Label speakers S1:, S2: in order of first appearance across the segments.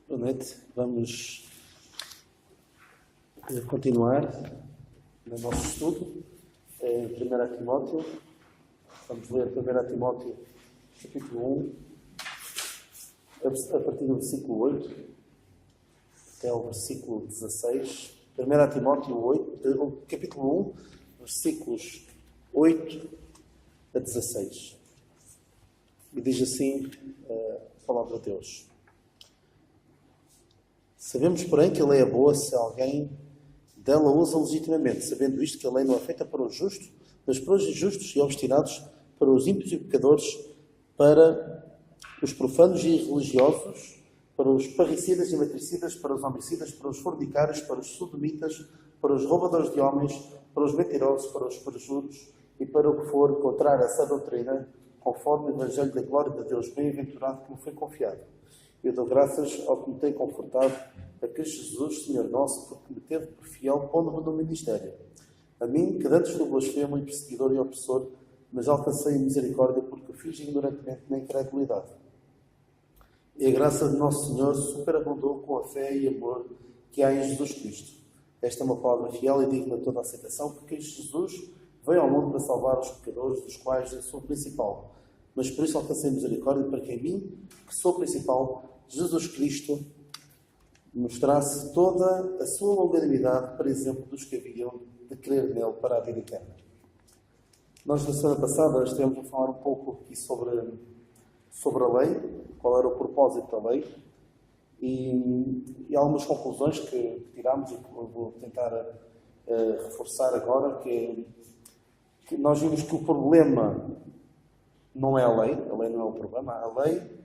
S1: Boa noite. Vamos continuar no nosso estudo em 1 Timóteo. Vamos ler 1 Timóteo, capítulo 1, a partir do versículo 8 até o versículo 16. 1 Timóteo 8, capítulo 1, versículos 8 a 16. E diz assim a palavra de Deus. Sabemos, porém, que a lei é boa se alguém dela usa legitimamente, sabendo isto que a lei não é feita para os justos, mas para os injustos e obstinados, para os ímpios e pecadores, para os profanos e irreligiosos, para os parricidas e matricidas, para os homicidas, para os fornicários, para os sodomitas, para os roubadores de homens, para os mentirosos, para os perjuros e para o que for contrário a essa doutrina, conforme o Evangelho da glória de Deus bem-aventurado que me foi confiado. Eu dou graças ao que me tem confortado, a Cristo Jesus, Senhor nosso, porque me teve por fiel pondo-me no ministério. A mim, que antes fui blasfemo e perseguidor e opressor, mas alcancei a misericórdia porque fiz ignorantemente na incredulidade. E a graça de nosso Senhor superabundou com a fé e amor que há em Jesus Cristo. Esta é uma palavra fiel e digna de toda a aceitação, porque Cristo Jesus veio ao mundo para salvar os pecadores, dos quais eu sou o principal. Mas por isso alcancei misericórdia para que em mim, que sou o principal, Jesus Cristo mostrasse toda a sua longanimidade, por exemplo, dos que haviam de crer nele para a vida eterna. Nós, na semana passada, estivemos a falar um pouco aqui sobre a lei, qual era o propósito da lei, e algumas conclusões que tirámos e que eu vou tentar reforçar agora, que nós vimos que o problema não é a lei não é o problema, a lei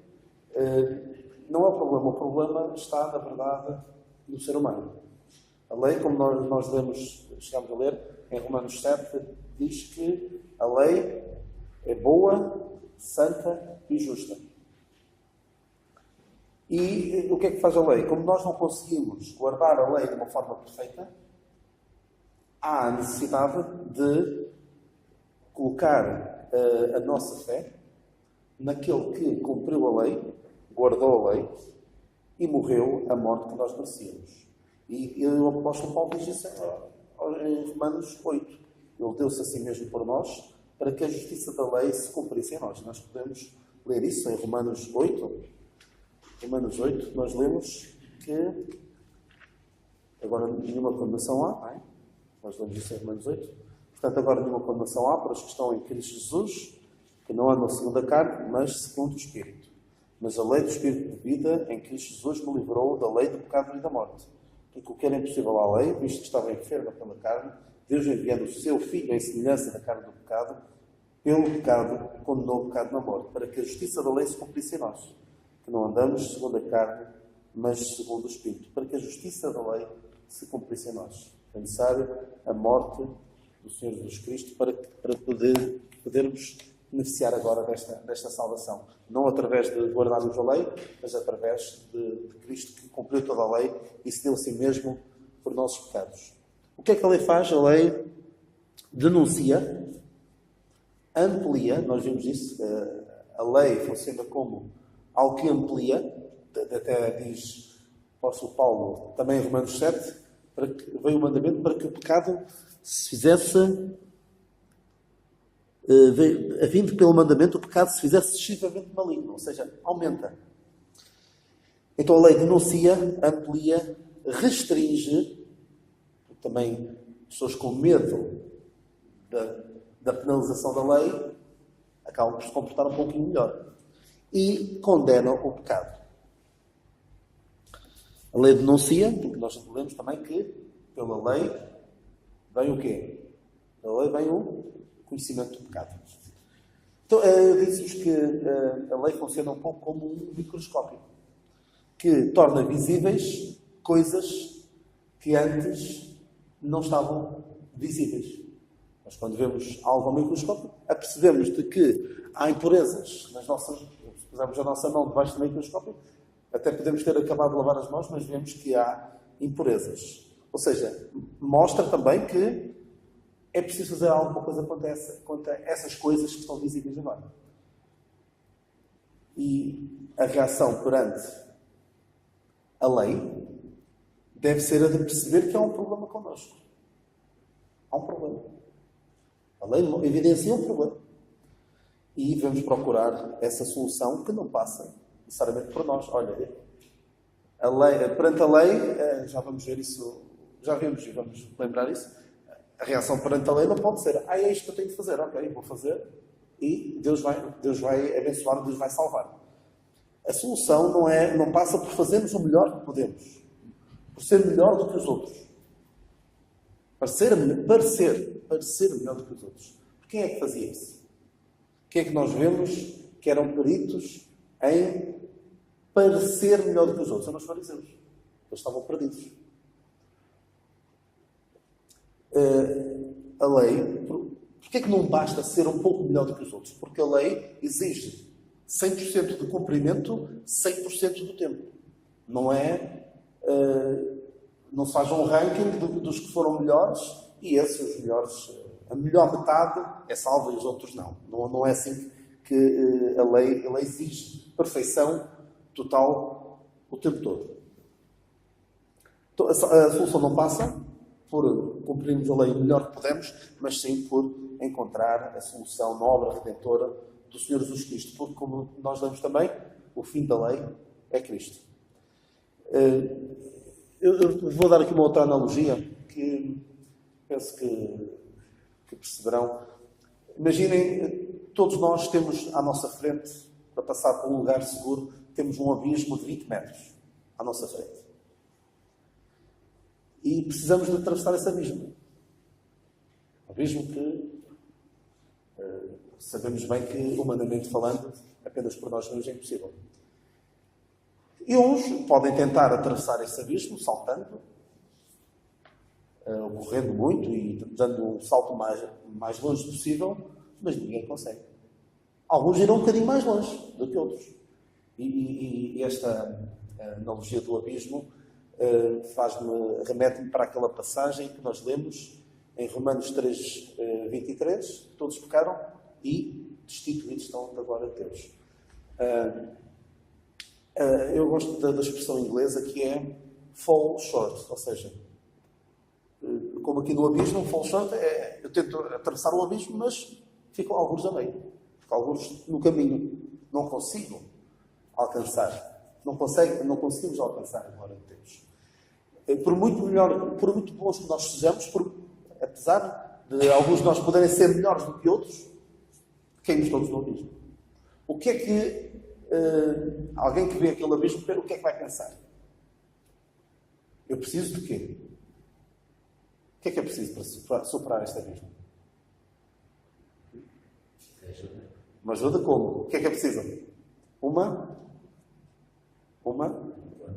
S1: não é o problema está, na verdade, no ser humano. A lei, como nós chegamos a ler, em Romanos 7, diz que a lei é boa, santa e justa. E o que é que faz a lei? Como nós não conseguimos guardar a lei de uma forma perfeita, há a necessidade de colocar a nossa fé naquele que cumpriu a lei, guardou a lei e morreu a morte que nós merecíamos. E o apóstolo Paulo diz isso em Romanos 8. Ele deu-se a si mesmo por nós para que a justiça da lei se cumprisse em nós. Nós podemos ler isso em Romanos 8. Romanos 8, nós lemos que agora nenhuma condenação há, não é? Nós lemos isso em Romanos 8. Portanto, agora nenhuma condenação há para os que estão em Cristo Jesus, que não andam segundo a carne, mas segundo o Espírito. Mas a lei do Espírito de vida em Cristo Jesus me livrou da lei do pecado e da morte. Porque o que era impossível à lei, visto que estava enferma pela carne, Deus enviando o seu Filho em semelhança da carne do pecado, pelo pecado, condenou o pecado na morte, para que a justiça da lei se cumprisse em nós, que não andamos segundo a carne, mas segundo o Espírito, para que a justiça da lei se cumprisse em nós. É necessário a morte do Senhor Jesus Cristo para podermos beneficiar agora desta salvação. Não através de guardarmos a lei, mas através de Cristo que cumpriu toda a lei e se deu a si mesmo por nossos pecados. O que é que a lei faz? A lei denuncia, amplia, nós vimos isso, a lei funciona como algo que amplia, até diz o apóstolo Paulo, também em Romanos 7, veio o mandamento para que o pecado se fizesse, vindo pelo mandamento, o pecado se fizesse excessivamente maligno, ou seja, aumenta. Então a lei denuncia, amplia, restringe, também pessoas com medo da penalização da lei acabam por se comportar um pouquinho melhor. E condenam o pecado. A lei denuncia, porque nós lemos também que pela lei vem o quê? Pela lei vem o conhecimento do pecado. Então, disse-vos que a lei funciona um pouco como um microscópio, que torna visíveis coisas que antes não estavam visíveis. Mas quando vemos algo ao microscópio, apercebemos de que há impurezas nas nossas... Se pusermos a nossa mão debaixo do microscópio, até podemos ter acabado de lavar as mãos, mas vemos que há impurezas. Ou seja, mostra também que é preciso fazer alguma coisa quanto a essas coisas que estão visíveis agora. E a reação perante A lei deve ser a de perceber que há um problema connosco. Há um problema. A lei evidencia um problema. E devemos procurar essa solução que não passa necessariamente por nós. Olha, a lei, perante a lei, já vamos ver isso, já vimos e vamos lembrar isso. A reação perante a lei não pode ser: é isto que eu tenho de fazer, ok, vou fazer, e Deus vai abençoar, Deus vai salvar. A solução não passa por fazermos o melhor que podemos, por ser melhor do que os outros. Parecer melhor do que os outros. Quem é que fazia isso? Quem é que nós vemos que eram peritos em parecer melhor do que os outros? São os fariseus. Eles estavam perdidos. A lei, porquê é que não basta ser um pouco melhor do que os outros? Porque a lei exige 100% de cumprimento 100% do tempo. Não se faz um ranking dos que foram melhores e esses, os melhores, a melhor metade é salva e os outros não. Não é assim que a lei exige perfeição total o tempo todo. Então, a solução não passa por cumprirmos a lei o melhor que podemos, mas sim por encontrar a solução na obra redentora do Senhor Jesus Cristo. Porque, como nós lemos também, o fim da lei é Cristo. Eu vou dar aqui uma outra analogia que penso que perceberão. Imaginem, todos nós temos à nossa frente, para passar por um lugar seguro, temos um abismo de 20 metros à nossa frente. E precisamos de atravessar esse abismo. Abismo que sabemos bem que, humanamente falando, apenas por nós mesmos é impossível. E uns podem tentar atravessar esse abismo saltando, correndo muito e dando um salto mais longe possível, mas ninguém consegue. Alguns irão um bocadinho mais longe do que outros. E esta analogia do abismo remete-me para aquela passagem que nós lemos em Romanos 3, 23, todos pecaram e destituídos estão da glória de Deus. Eu gosto da expressão inglesa que é fall short, ou seja, como aqui no abismo, fall short eu tento atravessar o abismo, mas ficam alguns a meio, ficam alguns no caminho, não consigo alcançar, não conseguimos alcançar a glória de Deus. Por muito bons que nós sejamos, apesar de alguns de nós poderem ser melhores do que outros, caímos todos no abismo. O que é que alguém que vê aquele abismo, o que é que vai pensar? Eu preciso de quê? O que é eu preciso para superar este abismo? Uma ajuda como? O que é preciso? Uma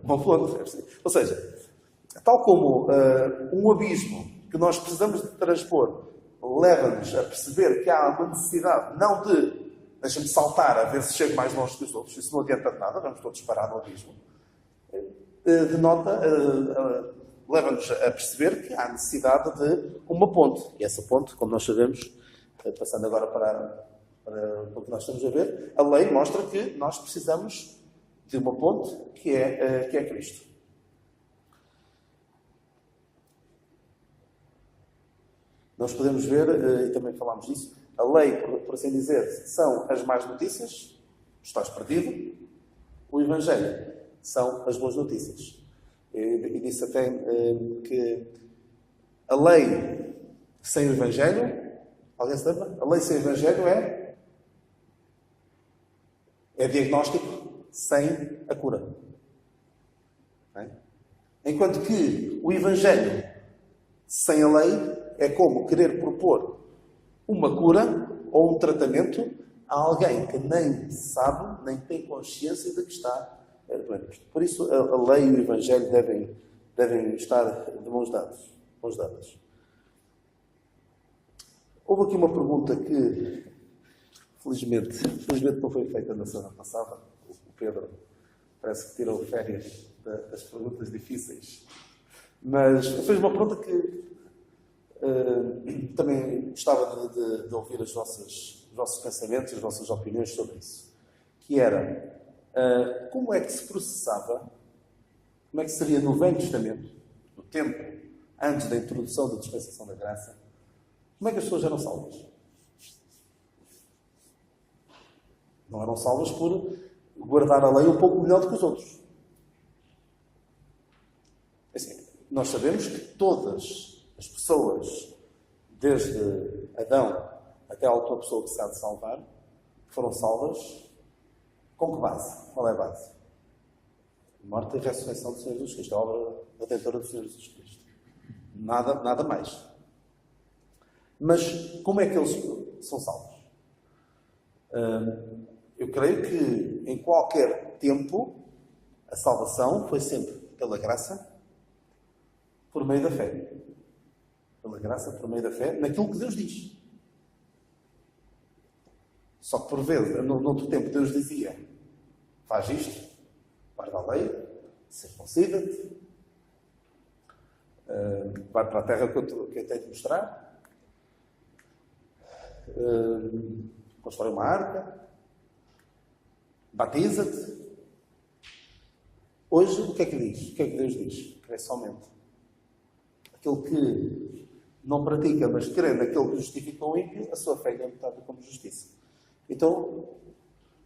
S1: ponte. Ou seja, tal como um abismo que nós precisamos de transpor leva-nos a perceber que há uma necessidade, não de deixa-me saltar a ver se chego mais longe que os outros, isso não adianta de nada, vamos todos parar no abismo. Leva-nos a perceber que há necessidade de uma ponte. E essa ponte, como nós sabemos, passando agora para o que nós estamos a ver, a lei mostra que nós precisamos de uma ponte que é Cristo. Nós podemos ver, e também falámos disso, a lei, por assim dizer, são as más notícias, estás perdido. O Evangelho são as boas notícias. E disse até que a lei sem o Evangelho, alguém se lembra? A lei sem o Evangelho é diagnóstico sem a cura. Enquanto que o Evangelho sem a lei é como querer propor uma cura ou um tratamento a alguém que nem sabe, nem tem consciência de que está doente. Por isso, a lei e o Evangelho devem estar de mãos dadas. Houve aqui uma pergunta que, felizmente não foi feita na semana passada. O Pedro parece que tirou férias das perguntas difíceis. Mas fez uma pergunta que também gostava de ouvir os vossos pensamentos, as vossas opiniões sobre isso. Que era, como é que se processava como é que seria no Velho Testamento, no tempo antes da introdução da dispensação da graça, como é que as pessoas eram salvas? Não eram salvas por guardar a lei um pouco melhor do que os outros. Assim, nós sabemos que todas as pessoas, desde Adão até a última pessoa que se há de salvar, foram salvas com que base? Qual é a base? A morte e a ressurreição do Senhor Jesus Cristo, a obra redentora do Senhor Jesus Cristo. Nada mais. Mas como é que eles são salvos? Eu creio que em qualquer tempo a salvação foi sempre pela graça, por meio da fé. Pela graça, por meio da fé, naquilo que Deus diz. Só que por vezes, no outro tempo, Deus dizia: faz isto, guarda a lei, circuncida-te, vai para a terra que eu tenho de mostrar, constrói uma arca, batiza-te. Hoje, o que é que diz? O que é que Deus diz? Crê somente. Aquele que não pratica, mas crê naquele que justifica o ímpio, a sua fé é imputada como justiça. Então,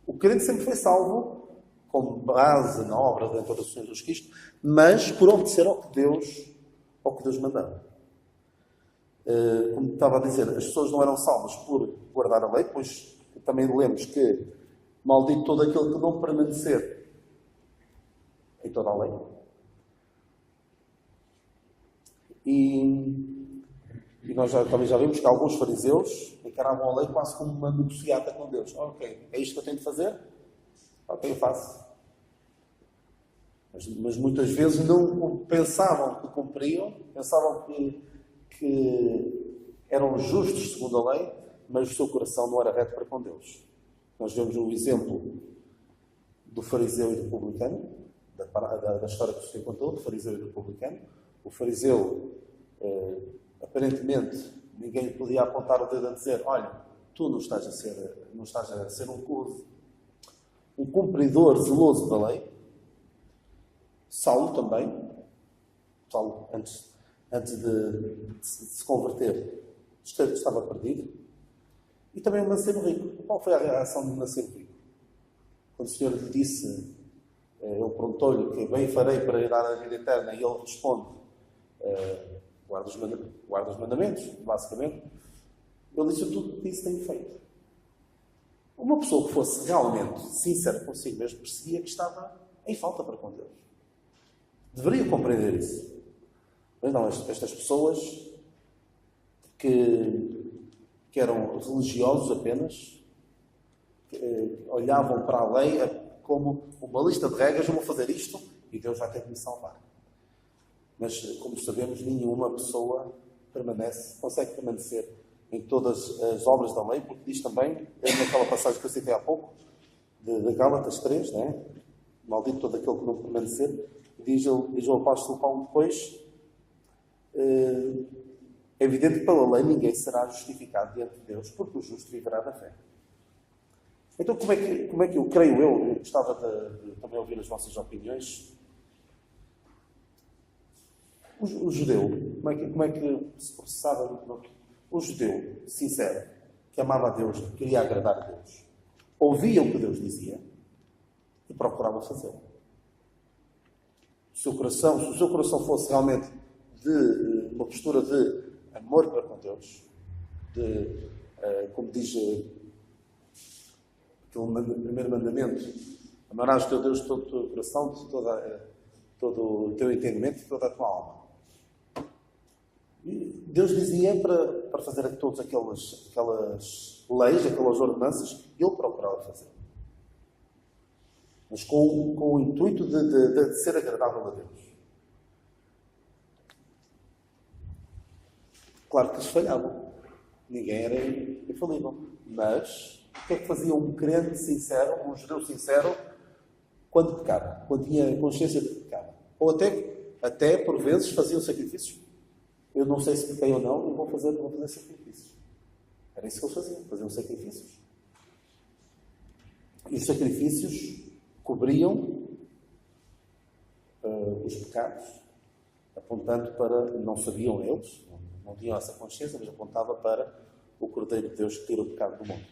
S1: o crente sempre foi salvo com base na obra redentora do Senhor Jesus Cristo, mas por obedecer ao que Deus mandava. Como estava a dizer, as pessoas não eram salvas por guardar a lei, pois também lemos que maldito todo aquele que não permanecer em toda a lei. E nós também já vimos que alguns fariseus encaravam a lei quase como uma negociata com Deus. Ok, é isto que eu tenho de fazer? Ok, eu faço. Mas muitas vezes não pensavam que cumpriam, pensavam que eram justos segundo a lei, mas o seu coração não era reto para com Deus. Nós vemos o exemplo do fariseu e do publicano, da história que o Senhor contou, do fariseu e do publicano. O fariseu, aparentemente, ninguém lhe podia apontar o dedo a dizer: olha, tu não estás a ser um cumpridor zeloso da lei. Saulo também. Saulo, antes de se converter, estava perdido. E também o mancebo rico. Qual foi a reação do mancebo rico? Quando o Senhor lhe disse, ele perguntou-lhe que bem farei para ir à vida eterna, e ele responde: guarda os mandamentos, basicamente. Ele disse: tudo isso tenho feito. Uma pessoa que fosse realmente sincera consigo mesmo percebia que estava em falta para com Deus. Deveria compreender isso. Mas não, estas pessoas que eram religiosos apenas, olhavam para a lei como uma lista de regras: eu vou fazer isto e Deus vai ter que me salvar. Mas, como sabemos, nenhuma pessoa consegue permanecer em todas as obras da lei, porque diz também, naquela passagem que eu citei há pouco, de Gálatas 3, né? Maldito todo aquele que não permanecer, diz o apóstolo Paulo depois: é evidente que pela lei ninguém será justificado diante de Deus, porque o justo viverá da fé. Então, como é que eu creio eu gostava de também ouvir as vossas opiniões. O judeu, como é que se processava? O judeu sincero, que amava a Deus, que queria agradar a Deus, ouvia o que Deus dizia e procurava fazê-lo. Se o seu coração fosse realmente de uma postura de amor para com Deus, como diz aquele primeiro mandamento: amarás o teu Deus de todo o teu coração, de todo o teu entendimento, de toda a tua alma. E Deus dizia para fazer todas aquelas leis, aquelas ordenanças, e ele procurava fazer. Mas com o intuito de ser agradável a Deus. Claro que eles falhavam. Ninguém era infalível. Mas o que é que fazia um crente sincero, um judeu sincero, quando pecava? Quando tinha consciência de que pecava? Ou até por vezes, faziam sacrifícios. Eu não sei se pequei ou não, e vou fazer sacrifícios. Era isso que eles faziam sacrifícios. E os sacrifícios cobriam os pecados, apontando para, não sabiam eles, não tinham essa consciência, mas apontava para o Cordeiro de Deus que tira o pecado do mundo.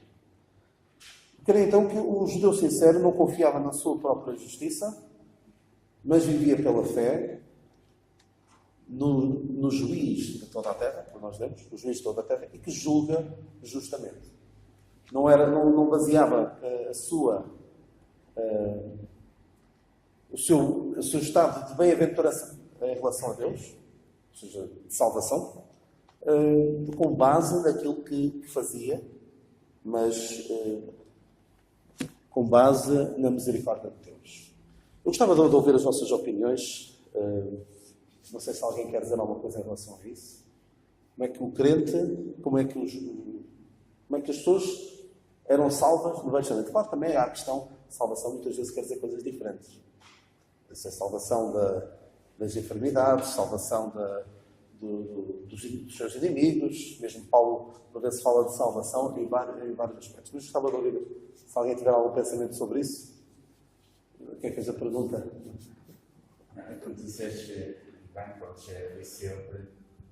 S1: Creio então que o judeu sincero não confiava na sua própria justiça, mas vivia pela fé no juiz de toda a terra, como nós vemos, o juiz de toda a terra, e que julga justamente. Não baseava o seu estado de bem-aventurança em relação a Deus, ou seja, de salvação, com base naquilo que fazia, mas com base na misericórdia de Deus. Eu gostava de ouvir as vossas opiniões. Não sei se alguém quer dizer alguma coisa em relação a isso. Como é que o crente, como é que as pessoas eram salvas no Velho Testamento? Claro, também há a questão de salvação, muitas vezes quer dizer coisas diferentes. Essa salvação das enfermidades, salvação dos seus inimigos. Mesmo Paulo, por vezes, fala de salvação em vários aspectos. Mas gostava de ouvir se alguém tiver algum pensamento sobre isso. Quem fez a pergunta?
S2: Como disseste, bem, pronto, foi sempre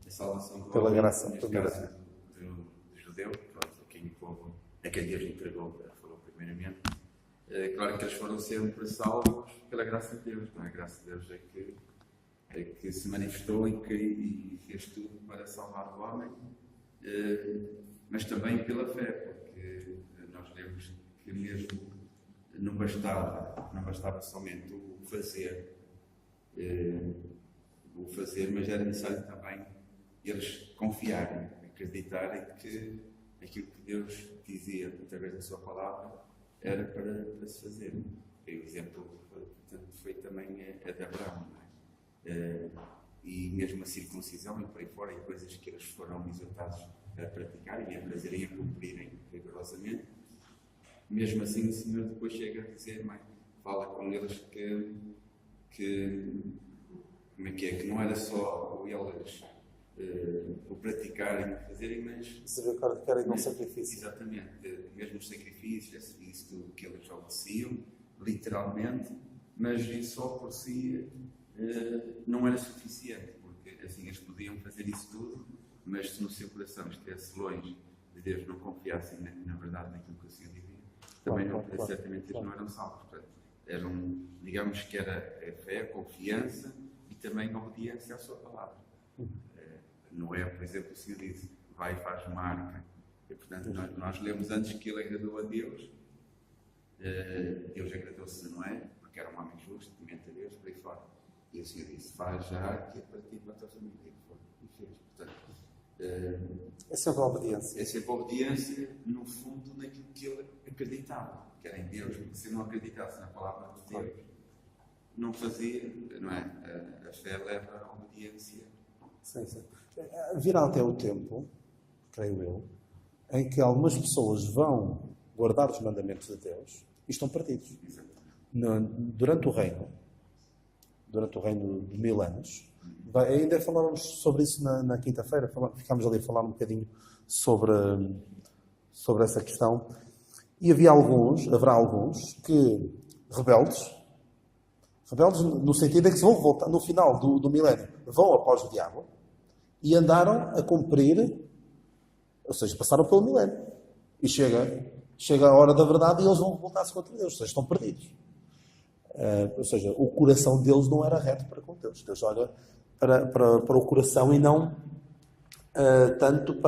S2: a salvação do
S1: pela
S2: homem,
S1: graça,
S2: neste caso do judeu, pronto, a quem Deus entregou, falou primeiramente. Claro que eles foram sempre salvos pela graça de Deus, não é? A graça de Deus é que se manifestou e fez tudo para salvar o homem, mas também pela fé, porque nós lemos que mesmo não bastava somente o fazer, mas era necessário também eles confiarem, acreditarem que aquilo que Deus dizia através da sua palavra era para se fazer. O exemplo foi também a de Abraão, não é? E mesmo a circuncisão e por aí fora, e coisas que eles foram exortados a praticarem, a fazerem, a cumprirem rigorosamente. Mesmo assim, o Senhor depois chega a dizer, fala com eles que não era só eles o praticarem, o fazerem, mas
S1: saber que era um sacrifício.
S2: Exatamente, mesmo os sacrifícios, isso tudo que eles obedeciam, literalmente, mas isso só por si não era suficiente, porque assim eles podiam fazer isso tudo, mas se no seu coração estivesse longe de Deus, não confiassem na verdade naquilo que o Senhor dizia, também certamente eles não eram salvos. Portanto, digamos que era a fé, a confiança e também a obediência à sua palavra. Noé, por exemplo, o Senhor disse, vai e faz uma arca. E, portanto, nós lemos antes que ele agradou a Deus. Deus agradou-se a Noé, porque era um homem justo, temente a Deus, por aí fora. E o Senhor disse, faz a arca para ti e para a tua família. E fez. Portanto,
S1: é sempre a obediência.
S2: É sempre a obediência, no fundo, naquilo que ele acreditava, que era em Deus. Porque se não acreditasse na palavra de Deus, não fazia, não é? A fé leva à obediência.
S1: Sim. Virá até o tempo, creio eu, em que algumas pessoas vão guardar os mandamentos de Deus e estão perdidos. Durante o reino de 1000 anos, ainda falávamos sobre isso na quinta-feira, ficámos ali a falar um bocadinho sobre essa questão, e haverá alguns que, rebeldes no sentido em que se vão voltar, no final do milénio, vão após o diabo, e andaram a cumprir, ou seja, passaram pelo milénio, e chega a hora da verdade e eles vão voltar-se contra Deus, ou seja, estão perdidos. Ou seja, o coração deles não era reto para com Deus. Deus olha para o coração e não tanto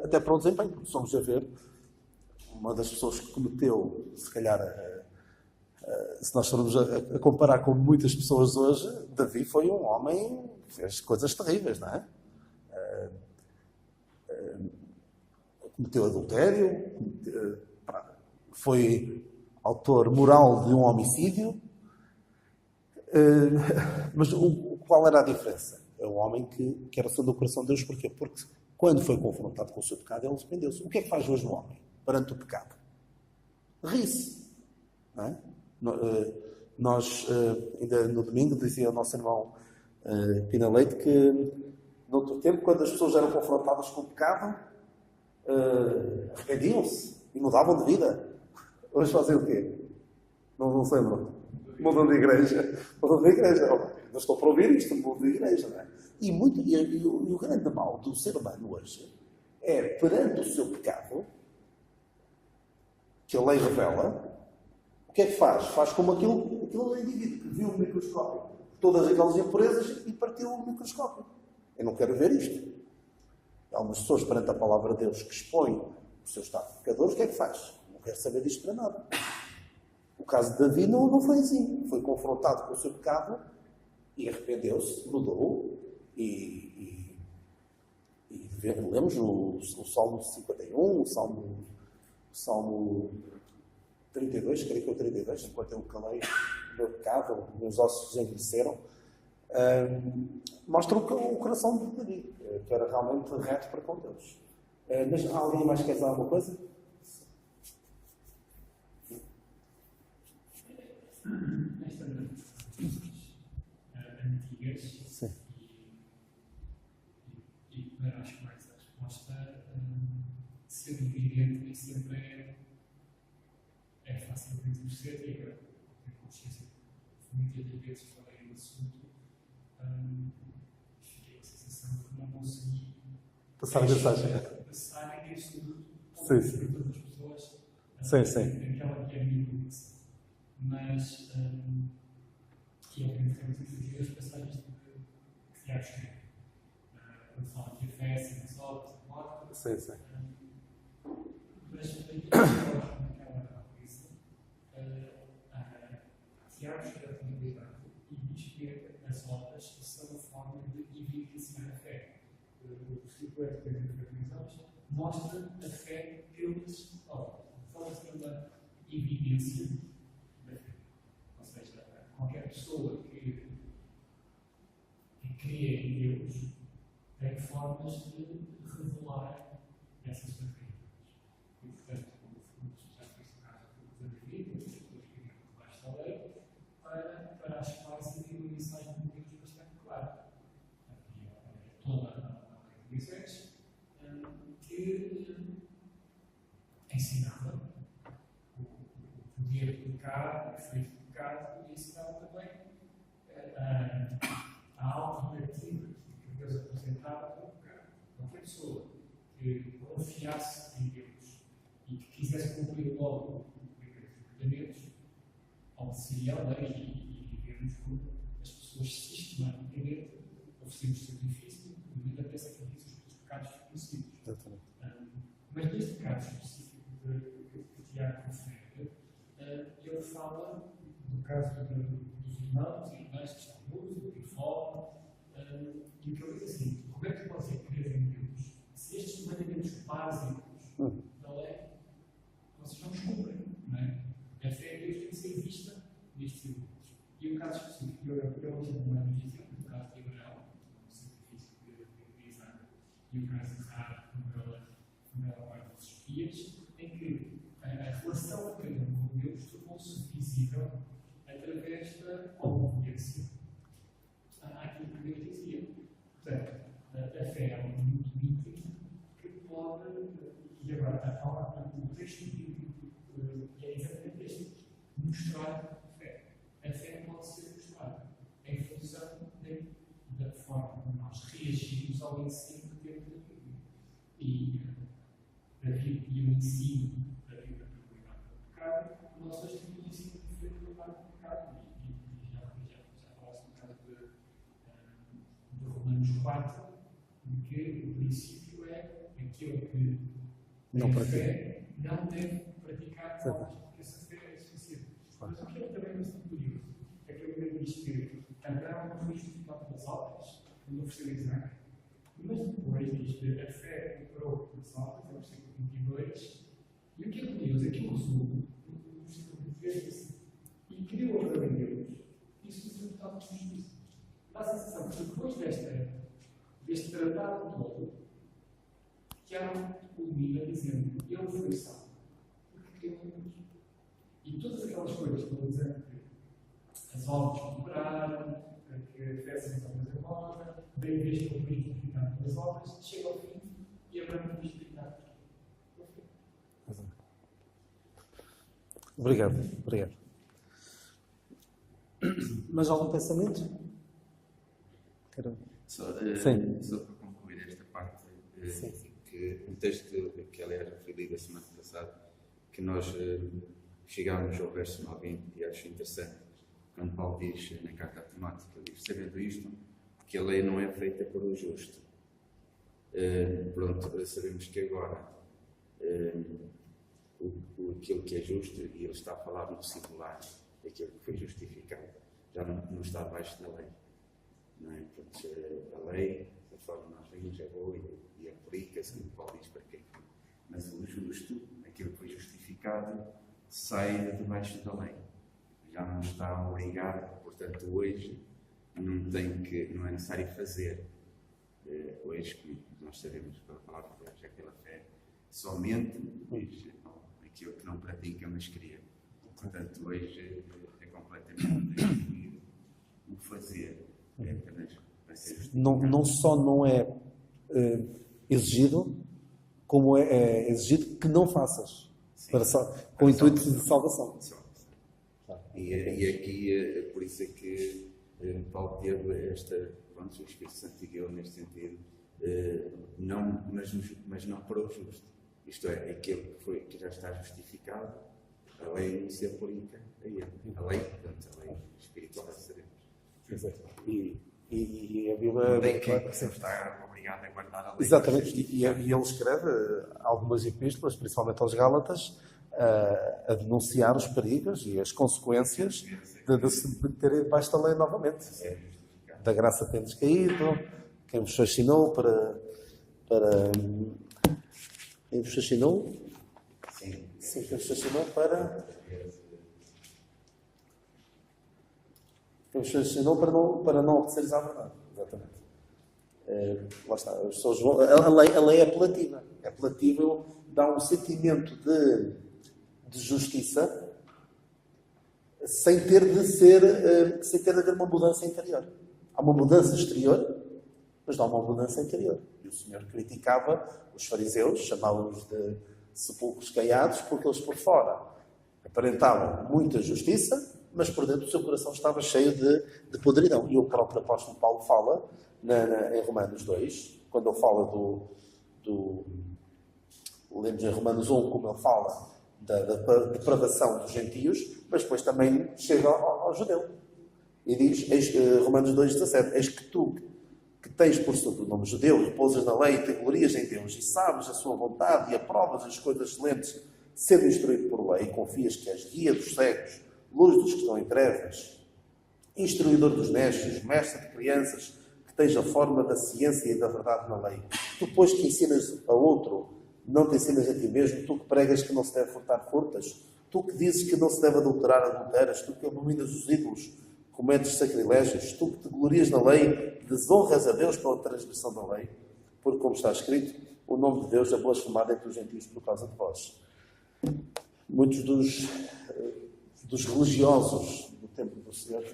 S1: até para o desempenho. Porque somos a ver, uma das pessoas que cometeu, se calhar, se nós formos a comparar com muitas pessoas hoje, Davi foi um homem que fez coisas terríveis, não é? Cometeu adultério, foi autor moral de um homicídio, mas qual era a diferença? É um homem que era segundo o coração de Deus. Porquê? Porque quando foi confrontado com o seu pecado, ele arrependeu-se. O que é que faz hoje um homem perante o pecado? Ri-se. Não é? Nós, ainda no domingo, dizia o nosso irmão Pina Leite que, no outro tempo, quando as pessoas eram confrontadas com o pecado, arrependiam-se e mudavam de vida. Hoje fazem o quê? Não se lembram? Mudam de igreja. Mudam de igreja. Não estou para ouvir isto, mudam de igreja, não é? E o grande mal do ser humano hoje é, perante o seu pecado, que a lei revela, o que é que faz? Faz como aquele indivíduo que viu o microscópio, todas aquelas impurezas e partiu o microscópio. Eu não quero ver isto. Há algumas pessoas perante a palavra de Deus que expõem o seu estado de pecadores, o que é que faz? Não quero saber disto para nada. O caso de Davi não foi assim. Foi confrontado com o seu pecado e arrependeu-se, mudou e lemos o Salmo 51, o Salmo 32, creio que é o 32, enquanto eu calei o meu pecado, meus ossos envelheceram, mostra o coração de Davi, que era realmente reto para com Deus. Mas alguém mais quer dizer alguma coisa?
S3: Estas antigas
S1: Sim.
S3: e para as quais a resposta ser evidente nem sempre é facilmente perceptível. Tenho consciência que muitas vezes falei do assunto, fiquei com a sensação de que não consegui
S1: Passar a mensagem.
S3: passar este estudo
S1: Sim,
S3: para
S1: sim.
S3: todas as pessoas.
S1: Sim.
S3: Aquela que é a minha preocupação. Mas, e obviamente temos aqui as passagens que Tiago escreve. Quando fala aqui a fé, sem só, sem morte.
S1: Sim.
S3: Mas naquela coisa, Tiago escreve com cuidado e diz que as obras são a forma de evidenciar a fé. O versículo é de mostra a fé pelas obras. Fala-se pela evidência da fé. Ou seja, qualquer pessoa que crê em Deus tem formas de revelar essas características. E, portanto, já foi esse caso do Davi, das pessoas que vivem debaixo da lei, para as quais havia uma mensagem de Deus bastante clara. Havia toda a lei de Moisés que ensinava o poder do pecado, o efeito do pecado, e ensinava também a alternativa que Deus apresentava para o pecado. Qualquer pessoa que confiasse em Deus e que quisesse cumprir logo os mandamentos, obedeceria a lei e vivemos como as pessoas sistematicamente oferecemos sacrifício, incluindo até sacrifícios pelos pecados conhecidos. Mas neste caso específico que Tiago refere, ele fala do caso dos irmãos e irmãs que estão mudos, do Tifó, e o que ele diz assim: como é que você crer em Deus se estes mandamentos básicos da lei vocês não os cumprem? Não é? A fé em Deus tem que ser vista nestes irmãos. E o caso específico, eu hoje não é nos exemplo, o caso de Abraão, o sacrifício de Isaac, e o caso de Sara, como ela guarda os dias, em que a relação de cada um com Deus tornou-se visível através da obediência àquilo que Deus dizia. Portanto, a fé é algo muito íntimo que pode, e agora o texto bíblico é exatamente este: mostrar a fé. A fé pode ser mostrada em função da forma como nós reagimos ao ensino que temos da Bíblia. E o ensino da Bíblia para lidar com o pecado, nós hoje temos o ensino de lidar com o pecado. E já falaste no caso de Romanos 4, em que o princípio é aquele que
S1: Não
S3: tem
S1: pratica.
S3: fé não deve praticar obras, porque essa fé é suficiente. Mas o que é também bastante curioso é que ele mesmo diz que Abraão não foi justificado pelas obras, quando ofereceu Isaac, mas depois diz que a fé operou pelas obras, é o versículo 22, e o que é curioso é que o resumo do versículo 23 diz: e criou Abraão em Deus, isso foi resultado de justiça. Dá a sensação que depois deste tratado todo, Tiago culmina dizendo: ele foi salvo, porque criou em Deus. E todas aquelas coisas que estão dizendo que as obras cobraram, que a fé sem as obras é morta, bem vez que o Cristo justificado pelas obras, chega ao fim e Abraão foi justificado.
S1: Obrigado. Mais algum pensamento? Quero...
S2: Só,
S1: Sim.
S2: só para concluir esta parte,
S1: Sim.
S2: que um texto que aliás eu fui lido a semana passada, que nós chegámos ao verso 9 e acho interessante, quando Paulo diz na carta a Timóteo, ele diz, sabendo isto, que a lei não é feita por o justo. Pronto, sabemos que agora aquilo que é justo, e ele está a falar no singular, aquilo que foi justificado, já não está abaixo da lei. Não é? Portanto, a lei, da forma nós vimos, é boa e aplica-se, como Paulo diz, para quem. Mas o justo, aquilo que foi justificado, sai debaixo da lei. Já não está obrigado, portanto, hoje não é necessário fazer. Hoje, como nós sabemos pela palavra de Deus, é pela fé, somente aquilo que não pratica, mas cria. Portanto, hoje é completamente definido o fazer. É apenas para ser justificado.
S1: Não só não é exigido, como é exigido que não faças, com o intuito de salvação.
S2: E aqui, por isso é que Paulo teve o Espírito Santo guiou neste sentido, mas não para o justo. Isto é, aquele que já está justificado, a lei não se aplica a ele. A lei, portanto, a lei espiritual, sabemos.
S1: E a Bíblia
S2: Não tem quem está obrigado a guardar a lei.
S1: Exatamente, e ele escreve algumas epístolas, principalmente aos Gálatas, a denunciar os perigos e as consequências de se meterem debaixo da lei novamente. Da graça tendes caído, quem vos fascinou quem vos fascinou? Sim, quem vos fascinou para não obedeceres à verdade. Exatamente. Lá está. As pessoas a lei é apelativa. É apelativa, dá um sentimento de justiça sem ter de haver uma mudança interior. Há uma mudança exterior, mas não há uma mudança interior. E o Senhor criticava os fariseus, chamava-os de sepulcros caiados, porque eles por fora aparentavam muita justiça, mas por dentro o seu coração estava cheio de podridão. E o próprio apóstolo Paulo fala, em Romanos 2, quando ele fala lemos em Romanos 1, como ele fala da depravação dos gentios, mas depois também chega ao judeu. E diz, Romanos 2,17, eis que tu, que tens por sobrenome judeu, repousas na lei e te glorias em Deus, e sabes a sua vontade e aprovas as coisas excelentes, sendo instruído por lei, e confias que és guia dos cegos, luz dos que estão em trevas, instruidor dos necios, mestre de crianças, que tens a forma da ciência e da verdade na lei. Tu, pois, que ensinas a outro, não te ensinas a ti mesmo, tu que pregas que não se deve furtar, furtas, tu que dizes que não se deve adulterar, adulteras, tu que abominas os ídolos, cometes sacrilégios, tu que te glorias na lei, desonras a Deus pela transgressão da lei, porque, como está escrito, o nome de Deus é blasfemado entre os gentios por causa de vós. Muitos dos religiosos do templo do Senhor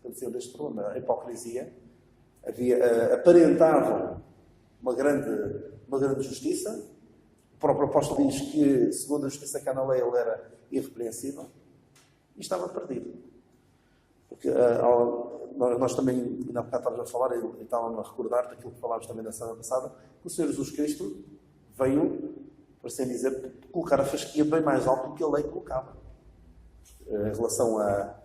S1: padeciam deste problema. A hipocrisia, aparentavam uma grande justiça. O próprio apóstolo diz que, segundo a justiça que há na lei, ele era irrepreensível e estava perdido. Porque nós também, ainda há bocado estávamos a falar, e estávamos a recordar daquilo que falámos também na semana passada, que o Senhor Jesus Cristo veio, por assim dizer, colocar a fasquia bem mais alto do que a lei colocava. Em relação a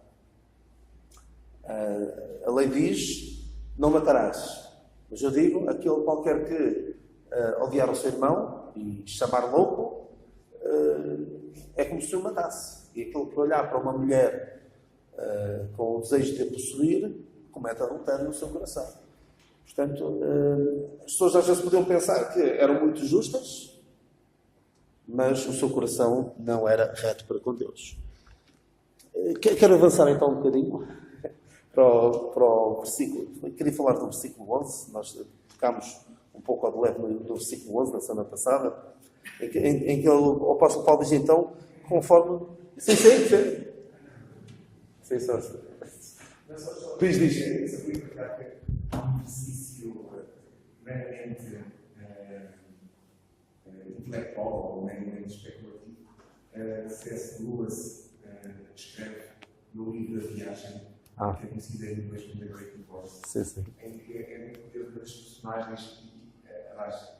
S1: lei diz, não matarás. Mas eu digo, aquele qualquer que odiar o seu irmão e chamar louco, é como se o matasse. E aquele que olhar para uma mulher com o desejo de a possuir, comete adultério no seu coração. Portanto, as pessoas às vezes podiam pensar que eram muito justas, mas o seu coração não era reto para com Deus. Quero avançar então um bocadinho para o versículo. Queria falar do versículo 11. Nós tocámos um pouco ao de leve no versículo 11, na semana passada, em que o apóstolo Paulo diz então, conforme... Sim. Diz.
S3: Há um exercício meramente intelectual ou meramente especulativo. C.S. Lewis escreve no livro da viagem
S4: que é conhecida em inglês como The Great Divorce,
S1: Sim.
S4: em que é muito modelo das personagens, aliás,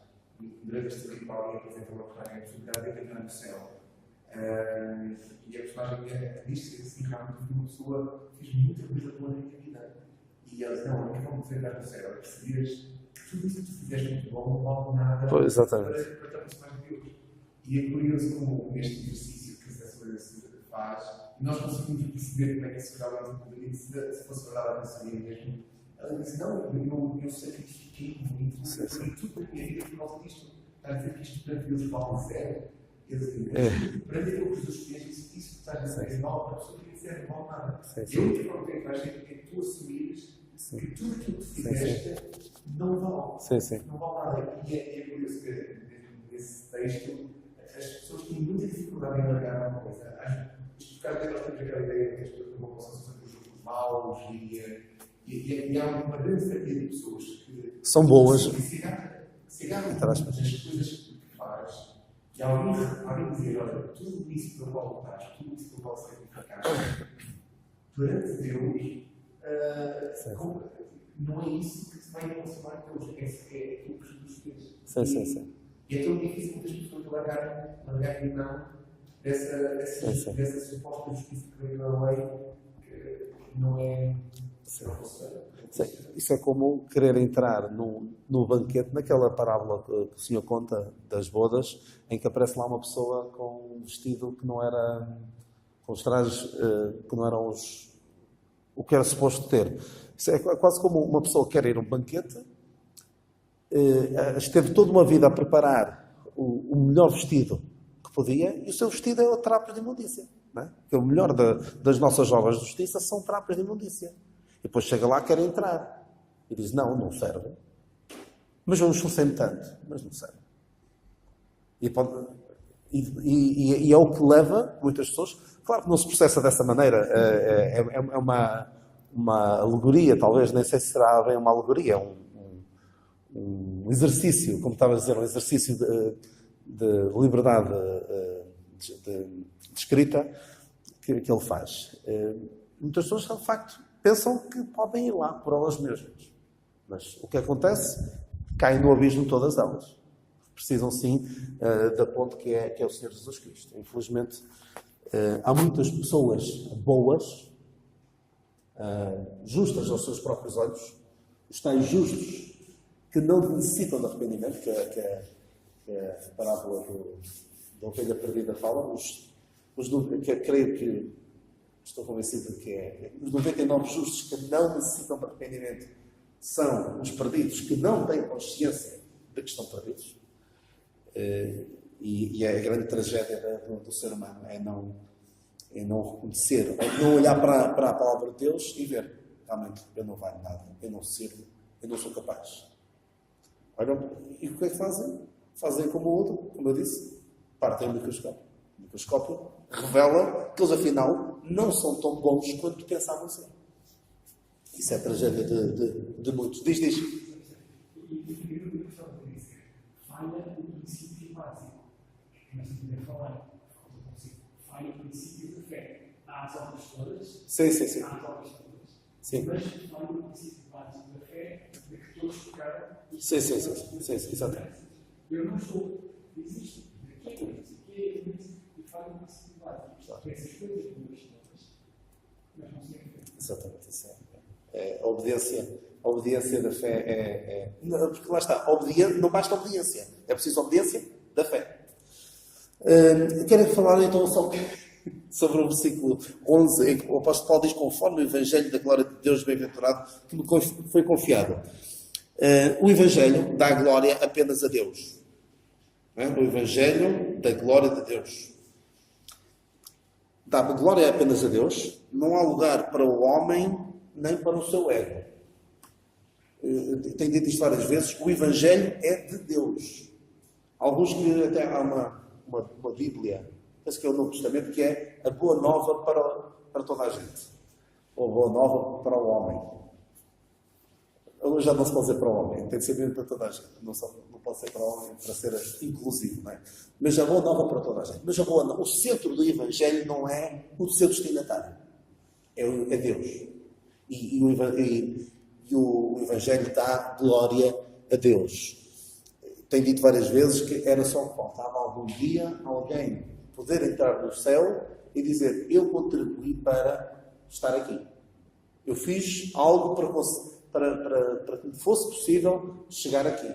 S4: durante este livro alguém apresenta uma personagem que ela tem que entrar no céu. E a personagem diz que assim, realmente uma pessoa fez muita coisa boa na minha vida. E ela diz, não, a única forma de entrar no céu é perceberes que tudo isso que tu fizeste muito bom não vale nada para te aproximar de Deus. E é curioso como neste exercício que essa coisa se faz, nós conseguimos perceber como é que isso realmente poderia, se fosse verdade, aconteceria mesmo. Ela diz, não, eu sacrifiquei muito, porque tudo na minha vida por causa disto. Está a dizer que isto para Deus vale zero. Quer dizer, para mim, eu Jesus fez isso que estás a dizer, mal, para a pessoa que dizer, não vale nada. E a única forma que tens é tu assumires que tudo aquilo que fizeste não vale. Não vale nada. E é curioso que nesse texto as pessoas têm muita dificuldade em largar uma coisa. Isto por causa nós temos aquela ideia que as pessoas não possam ser os maus e há uma grande fatia de pessoas que
S1: são boas.
S4: Se agarram as coisas que faz e alguém dizer, olha, tudo isso pelo qual lutaste, tudo isso pelo qual sacrificaste, perante Deus, não é isso que te vai aproximar de Deus, é aquilo que Jesus fez. E é tão difícil muitas pessoas largarem mão dessa suposta justiça que veio da lei, que não é.
S1: Isso é como querer entrar no banquete, naquela parábola que o senhor conta das bodas, em que aparece lá uma pessoa com um vestido que não era, com os trajes que não eram o que era suposto ter. Isso é quase como uma pessoa que quer ir a um banquete, esteve toda uma vida a preparar o melhor vestido que podia, e o seu vestido é o trapo de imundícia. Não é? Porque o melhor das nossas obras de justiça são trapos de imundícia. E depois chega lá e quer entrar. E diz, não serve. Mas eu esforcei-me tanto. Mas não serve. E é o que leva muitas pessoas... Claro que não se processa dessa maneira. É uma alegoria, talvez. Nem sei se será bem uma alegoria. Um exercício, como estava a dizer, um exercício de liberdade de escrita que ele faz. Muitas pessoas, de facto, pensam que podem ir lá por elas mesmas. Mas o que acontece? Caem no abismo todas elas. Precisam, sim, da ponte que é o Senhor Jesus Cristo. Infelizmente, há muitas pessoas boas, justas aos seus próprios olhos, os tais justos, que não necessitam de arrependimento, que a parábola da ovelha perdida fala, creio que estou convencido que os 99 justos que não necessitam de arrependimento são os perdidos que não têm consciência de que estão perdidos. E é a grande tragédia do ser humano, é não reconhecer, é não olhar para a palavra de Deus e ver, realmente, eu não valho nada, eu não sirvo, eu não sou capaz. Olha, e o que é que fazem? Fazem como o outro, como eu disse, partem o microscópio. O microscópio revela que eles, afinal, não são tão bons quanto pensavam ser. Isso é a tragédia de muitos. Diz.
S3: E eu gostava de dizer, falha o princípio básico. Que nós estamos a falar. Falha o princípio da fé. Há as obras todas.
S1: Sim.
S3: Há as obras todas.
S1: Sim.
S3: Mas falha o princípio básico da fé, de que todos pecaram.
S1: Sim, exatamente.
S3: Eu não sou. Existe. Aqui é e falha o princípio básico. Essas coisas boas todas, mas não sei.
S1: Exatamente, isso é a obediência da fé porque lá está, não basta obediência, é preciso obediência da fé. Quero falar então só sobre o versículo 11, em que o apóstolo Paulo diz, conforme o Evangelho da glória de Deus bem-aventurado que me foi confiado. O Evangelho dá glória apenas a Deus. O Evangelho da glória de Deus dá glória apenas a Deus, não há lugar para o homem nem para o seu ego. Tenho dito isto várias vezes, o Evangelho é de Deus. Alguns que até há uma Bíblia, penso que é o Novo Testamento, que é a boa nova para toda a gente. Ou a boa nova para o homem. Hoje já não se pode dizer para o homem, tem de ser mesmo para toda a gente. Não pode ser para o homem para ser inclusivo, não é? Mas a boa nova para toda a gente. Mas o centro do Evangelho não é o seu destinatário. É Deus. E o Evangelho dá glória a Deus. Tenho dito várias vezes que era só que faltava algum dia alguém poder entrar no céu e dizer: eu contribuí para estar aqui. Eu fiz algo para que me fosse possível chegar aqui.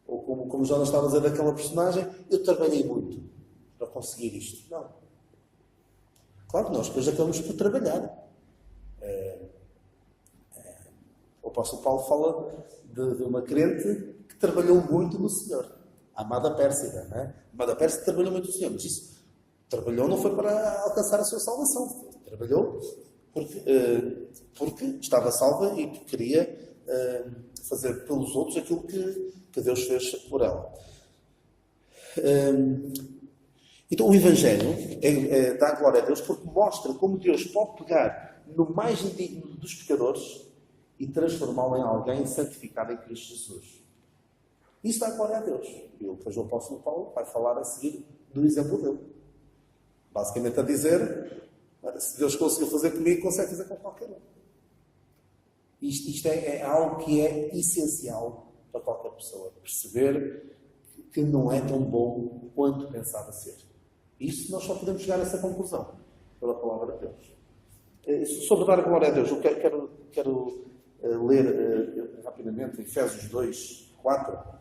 S1: Ou como Jonas estava a dizer daquela personagem, eu trabalhei muito para conseguir isto. Não. Claro que nós depois acabamos por trabalhar. O apóstolo Paulo fala de uma crente que trabalhou muito no Senhor. A amada Pérsida, não é? A amada Pérsida trabalhou muito no Senhor, mas isso trabalhou não foi para alcançar a sua salvação. Trabalhou porque estava salva e queria fazer pelos outros aquilo que Deus fez por ela. Então o Evangelho dá glória a Deus porque mostra como Deus pode pegar no mais indigno dos pecadores e transformá-lo em alguém santificado em Cristo Jesus. Isso dá glória a Deus. E depois o apóstolo Paulo vai falar a seguir do exemplo dele. Basicamente a dizer: se Deus conseguiu fazer comigo, consegue fazer com qualquer um. Isto é algo que é essencial para qualquer pessoa. Perceber que não é tão bom quanto pensava ser. Isso nós só podemos chegar a essa conclusão pela palavra de Deus. Sobre dar glória a Deus, eu quero ler rapidamente Efésios 2, 4.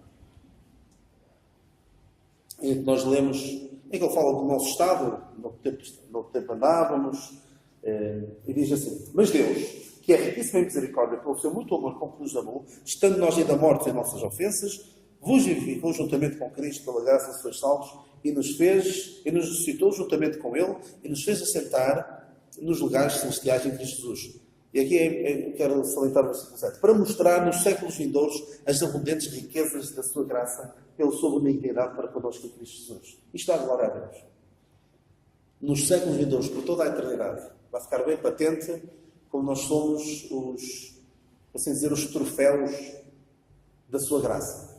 S1: Em que nós lemos, em que ele fala do nosso estado, no tempo andávamos, e diz assim: mas Deus, que é riquíssimo em misericórdia, pelo seu muito amor com que nos amou, estando nós ainda mortos em nossas ofensas, vos vivificou juntamente com Cristo pela graça de seus salvos, e nos ressuscitou juntamente com Ele, e nos fez assentar nos lugares celestiais em Cristo Jesus. E aqui eu quero salientar o versículo 7. Para mostrar nos séculos vindouros as abundantes riquezas da sua graça, pela sua benignidade para connosco em Cristo Jesus. Isto dá glória a Deus. Nos séculos vindouros, por toda a eternidade, vai ficar bem patente como nós somos os troféus da sua graça.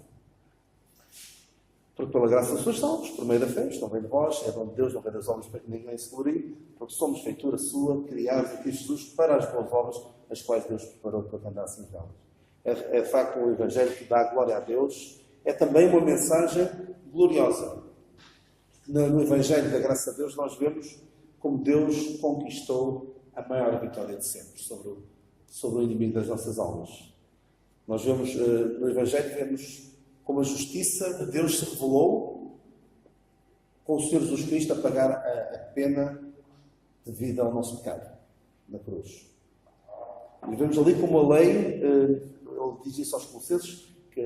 S1: Porque pela graça dos seus salvos, por meio da fé, isto não vem de vós, é dom de Deus, não vem das obras para que ninguém se glorie, porque somos feitura sua, criados em Cristo Jesus para as boas obras, as quais Deus preparou para que andássemos nelas. É de facto um Evangelho que dá glória a Deus, é também uma mensagem gloriosa. No Evangelho da graça de Deus nós vemos como Deus conquistou a maior vitória de sempre sobre o inimigo das nossas almas. Nós vemos, no Evangelho, vemos como a justiça de Deus se revelou com o Senhor Jesus Cristo a pagar a pena devida ao nosso pecado, na cruz. E vemos ali como a lei, ele diz isso aos Colossenses, que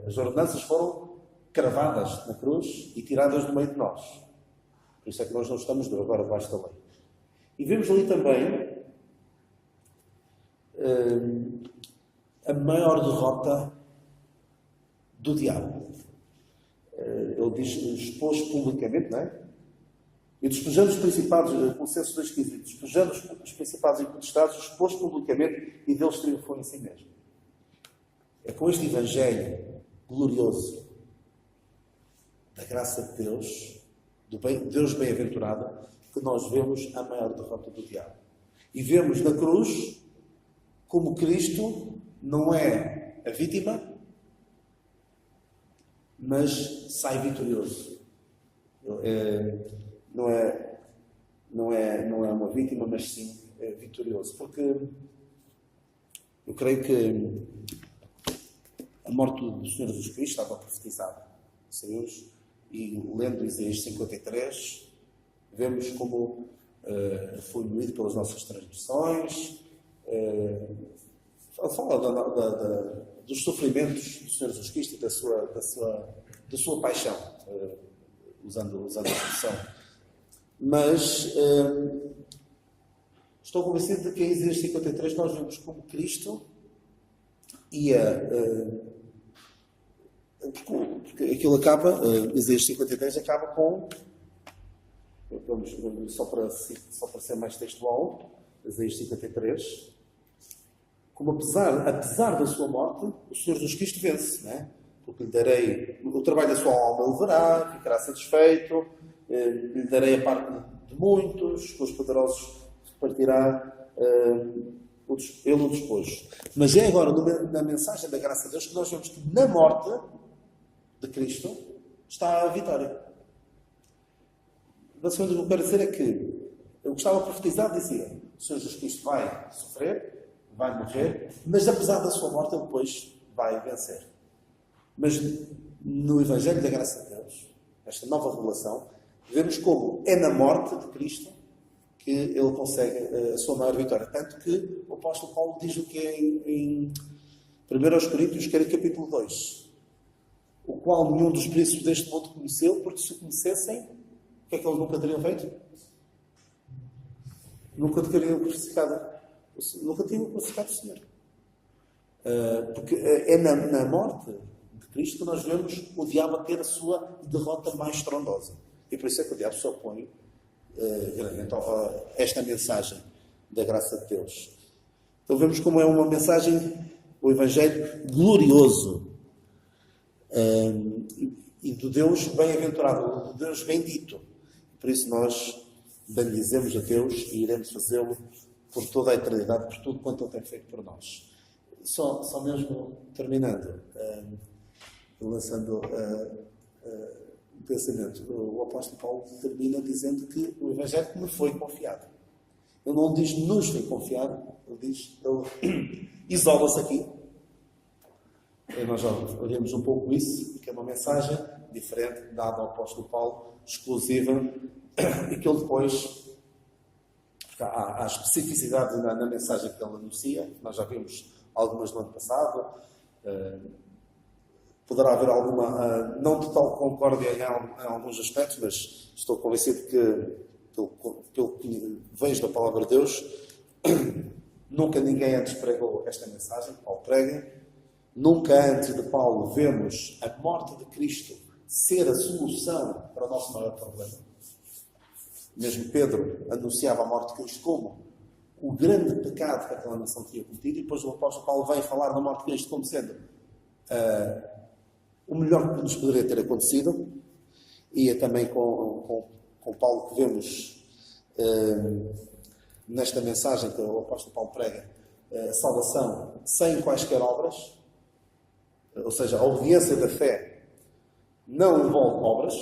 S1: as ordenanças foram cravadas na cruz e tiradas do meio de nós. Por isso é que nós não estamos agora debaixo da lei. E vemos ali também a maior derrota do diabo. Ele diz: expôs publicamente, não é? E despejando os principados, Colossenses 2,15, despejando os principados e potestades, expôs publicamente e deles triunfou em si mesmo. É com este Evangelho glorioso da graça de Deus, do Deus bem-aventurado, que nós vemos a maior derrota do diabo. E vemos na cruz como Cristo não é a vítima, mas sai vitorioso. Não é uma vítima, mas sim é vitorioso. Porque eu creio que a morte do Senhor Jesus Cristo estava profetizada. Sabemos? E lendo Isaías 53, vemos como foi moído pelas nossas transgressões. Fala dos sofrimentos do Senhor Jesus Cristo e da sua paixão, usando a expressão. Mas estou convencido de que em Isaías 53 nós vemos como Cristo ia... porque aquilo acaba, Isaías 53 acaba com... Só para ser mais textual, Isaías 53... como apesar da sua morte, o Senhor Jesus Cristo vence, não é? Porque lhe darei o trabalho da sua alma, ele verá, ficará satisfeito, lhe darei a parte de muitos, com os poderosos repartirá ele o dispôs. Mas é agora na mensagem da graça de Deus que nós vemos que na morte de Cristo está a vitória. Basicamente, o que eu quero dizer é que o que estava profetizado dizia: o Senhor Jesus Cristo vai sofrer, vai morrer, mas apesar da sua morte, ele depois vai vencer. Mas no Evangelho da Graça de Deus, esta nova revelação, vemos como é na morte de Cristo que ele consegue a sua maior vitória. Tanto que o apóstolo Paulo diz o que é em 1 Coríntios, que era capítulo 2. O qual nenhum dos príncipes deste mundo conheceu, porque se o conhecessem, o que é que eles nunca teriam feito? Nunca teriam crucificado. Nunca tinham crucificado o Senhor. Porque é na morte de Cristo que nós vemos o diabo a ter a sua derrota mais estrondosa. E por isso é que o diabo se opõe então, esta mensagem da graça de Deus. Então vemos como é uma mensagem, o Evangelho glorioso e do Deus bem-aventurado, do Deus bendito. Por isso nós bendizemos a Deus e iremos fazê-lo por toda a eternidade, por tudo quanto Ele tem feito por nós. Só mesmo terminando, lançando o pensamento, o apóstolo Paulo termina dizendo que o Evangelho me foi confiado. Ele não diz nos foi confiado, ele isola-se aqui. E nós já olhamos um pouco isso, que é uma mensagem diferente dada ao apóstolo Paulo, exclusiva, e que ele depois, porque há especificidades na mensagem que ele anuncia, nós já vimos algumas no ano passado, poderá haver alguma, não total concórdia em alguns aspectos, mas estou convencido que, pelo que vejo da palavra de Deus, nunca ninguém antes pregou esta mensagem, Paulo prega. Nunca antes de Paulo vemos a morte de Cristo ser a solução para o nosso maior problema. Mesmo Pedro anunciava a morte de Cristo como o grande pecado que aquela nação tinha cometido, e depois o apóstolo Paulo vem falar da morte de Cristo como sendo o melhor que nos poderia ter acontecido. E é também com Paulo que vemos nesta mensagem que o apóstolo Paulo prega a salvação sem quaisquer obras, ou seja, a obediência da fé não envolve obras,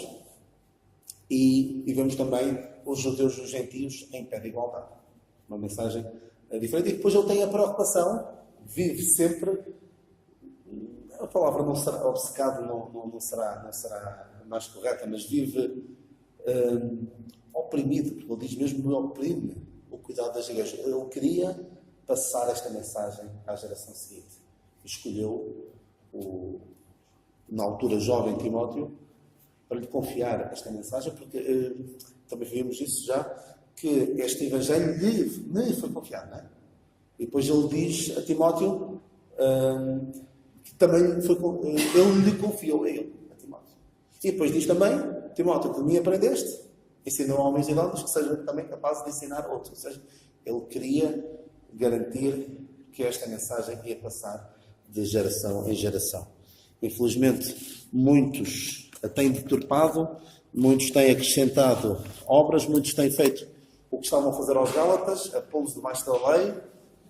S1: e vemos também os judeus e os gentios em pé de igualdade. Uma mensagem diferente. E depois ele tem a preocupação, vive sempre, a palavra não será, obcecado não será mais correta, mas vive oprimido, porque ele diz mesmo que oprime o cuidado das igrejas. Ele queria passar esta mensagem à geração seguinte. Escolheu na altura jovem Timóteo para lhe confiar esta mensagem, porque também vimos isso já, que este Evangelho lhe foi confiado, não é? E depois ele diz a Timóteo que também ele lhe confiou a ele, a Timóteo. E depois diz também: Timóteo, de mim aprendeste, ensinou homens idóneos que sejam também capazes de ensinar outros. Ou seja, ele queria garantir que esta mensagem ia passar de geração em geração. Infelizmente, muitos a têm deturpado, muitos têm acrescentado obras, muitos têm feito o que estavam a fazer aos Gálatas, a pô-los debaixo da lei,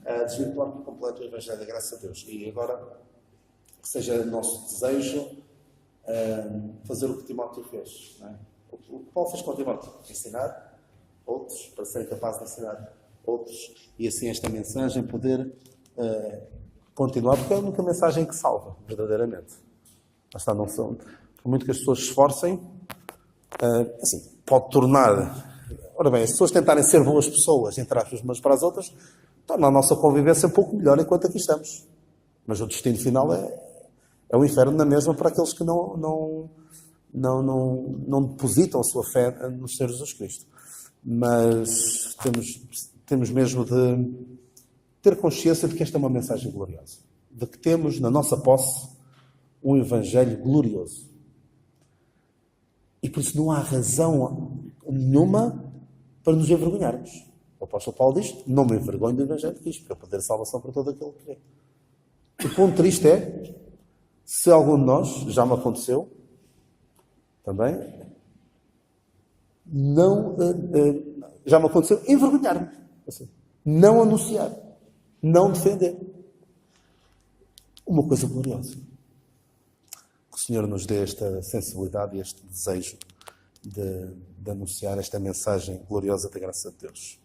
S1: a desvirtuar por completo o Evangelho da graça de Deus. E agora, que seja nosso desejo fazer o que Timóteo fez. Não é? O que Paulo fez com Timóteo? Ensinar outros, para serem capazes de ensinar outros, e assim esta mensagem poder continuar, porque é a única mensagem que salva, verdadeiramente. Não são, por muito que as pessoas se esforcem, assim, pode tornar... Ora bem, as pessoas tentarem ser boas pessoas, entre aspas, umas para as outras, torna a nossa convivência um pouco melhor enquanto aqui estamos. Mas o destino final é o inferno na mesma para aqueles que não depositam a sua fé no Senhor Jesus Cristo. Mas temos mesmo de ter consciência de que esta é uma mensagem gloriosa. De que temos na nossa posse um Evangelho glorioso. E por isso não há razão nenhuma para nos envergonharmos. O apóstolo Paulo diz: não me envergonho do Evangelho de Cristo, porque é o poder de salvação para todo aquele que crê. O ponto triste é, se algum de nós, já me aconteceu, também, já me aconteceu envergonhar-me. Assim, não anunciar. não defender. Uma coisa gloriosa. Que o Senhor nos dê esta sensibilidade e este desejo de anunciar esta mensagem gloriosa da graça de Deus.